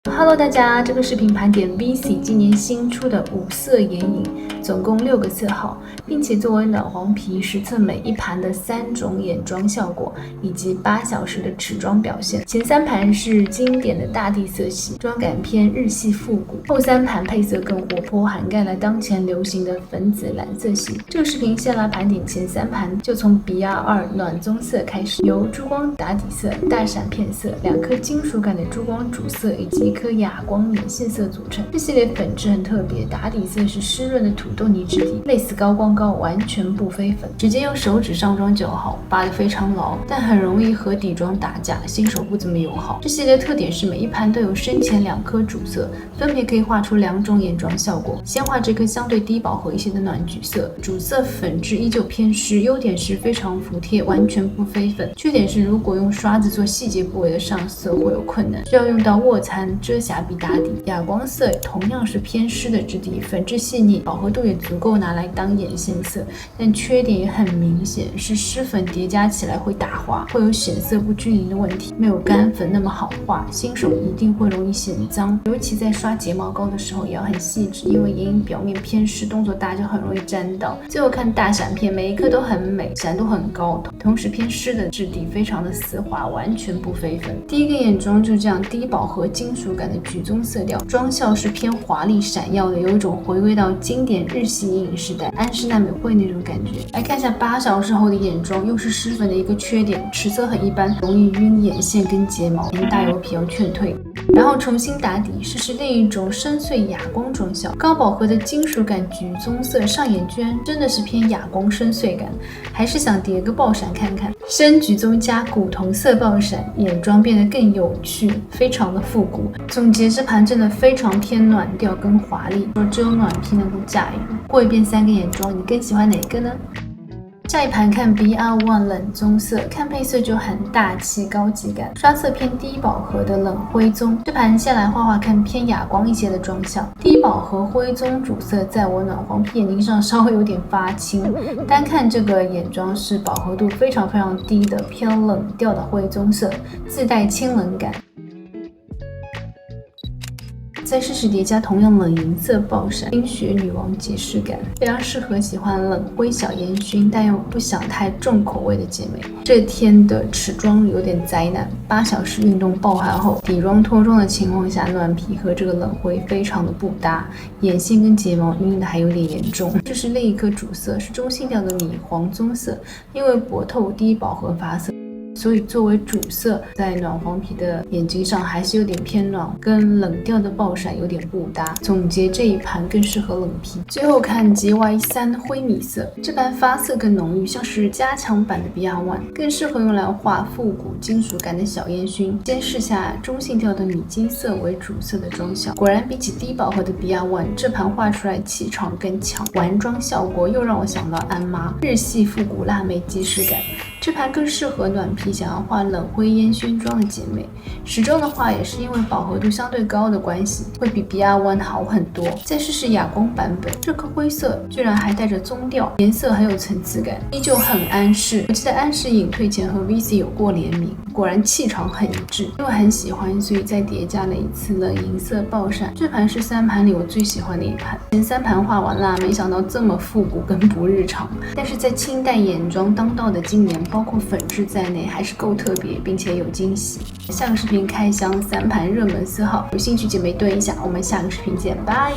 Hello， 大家，这个视频盘点 VC 今年新出的5色眼影，总共6个色号，并且作为暖黄皮实测每一盘的3种眼妆效果，以及8小时的持妆表现。前3盘是经典的大地色系，妆感偏日系复古；后3盘配色更活泼，涵盖了当前流行的粉紫蓝色系。这个视频先来盘点前3盘，就从 BR2 暖棕色开始，由珠光打底色、大闪片色、2颗金属感的珠光主色以及1颗哑光眼线色组成。这系列粉质很特别，打底色是湿润的土豆泥质地，类似高光膏，完全不飞粉，直接用手指上妆就好，扒得非常牢，但很容易和底妆打架，新手不怎么友好。这系列特点是每一盘都有深浅2颗主色，分别可以画出2种眼妆效果。先画这颗相对低饱和一些的暖橘色，主色粉质依旧偏湿，优点是非常服帖，完全不飞粉。缺点是如果用刷子做细节部位的上色会有困难，需要用到卧蚕遮瑕笔打底。哑光色同样是偏湿的质地，粉质细腻，饱和度也足够拿来当眼线色，但缺点也很明显，是湿粉叠加起来会打滑，会有显色不均匀的问题，没有干粉那么好画，新手一定会容易显脏，尤其在刷睫毛膏的时候也要很细致，因为眼影表面偏湿，动作大就很容易沾到。最后看大闪片，每一颗都很美，闪度很高，同时偏湿的质地非常的丝滑，完全不飞粉。第一个眼妆就这样低饱和金属感的橘棕色调，妆效是偏华丽闪耀的，有一种回归到经典日系眼影时代安室奈美惠那种感觉。来看一下8小时后的眼妆，又是湿粉的一个缺点，持色很一般，容易晕眼线跟睫毛，您大油皮要劝退。然后重新打底，试试另一种深邃哑光妆效，高饱和的金属感橘棕色上眼居然真的是偏哑光深邃感，还是想叠个爆闪看看。深橘棕加古铜色爆闪，眼妆变得更有趣，非常的复古。总结这盘真的非常偏暖调跟华丽，说只有暖皮能够驾驭。过一遍3个眼妆，你更喜欢哪个呢？下一盘看 BR1 冷棕色，看配色就很大气高级感，刷色偏低饱和的冷灰棕。这盘先来画画看偏哑光一些的妆效，低饱和灰棕主色在我暖黄皮眼睛上稍微有点发青，单看这个眼妆是饱和度非常低的偏冷调的灰棕色，自带清冷感。再试试叠加同样冷银色爆闪，冰雪女王即视感，非常适合喜欢冷灰小烟熏但又不想太重口味的姐妹。这天的持妆有点灾难，8小时运动暴汗后，底妆脱妆的情况下，暖皮和这个冷灰非常的不搭，眼线跟睫毛晕的还有点严重。这是另一颗主色，是中性调的米黄棕色，因为薄透低饱和发色，所以作为主色，在暖黄皮的眼睛上还是有点偏暖，跟冷调的爆闪有点不搭。总结这一盘更适合冷皮。最后看 GY3 灰米色，这盘发色更浓郁，像是加强版的 BR1， 更适合用来画复古金属感的小烟熏。先试下中性调的米金色为主色的妆效，果然比起低饱和的 BR1， 这盘画出来气场更强，完妆效果又让我想到安妈日系复古辣妹即视感。这盘更适合暖皮想要画冷灰烟熏妆的姐妹，时装的话也是因为饱和度相对高的关系，会比 BR1 好很多。再试试哑光版本，这颗灰色居然还带着棕调，颜色很有层次感，依旧很安室。我记得安室隐退前和 VC 有过联名，果然气场很一致，因为很喜欢，所以再叠加了一次冷银色爆闪。这盘是3盘里我最喜欢的一盘，前3盘画完啦，没想到这么复古跟不日常，但是在清淡眼妆当道的今年，包括粉质在内还是够特别，并且有惊喜。下个视频开箱3盘热门色号，有兴趣姐妹对一下，我们下个视频见，拜。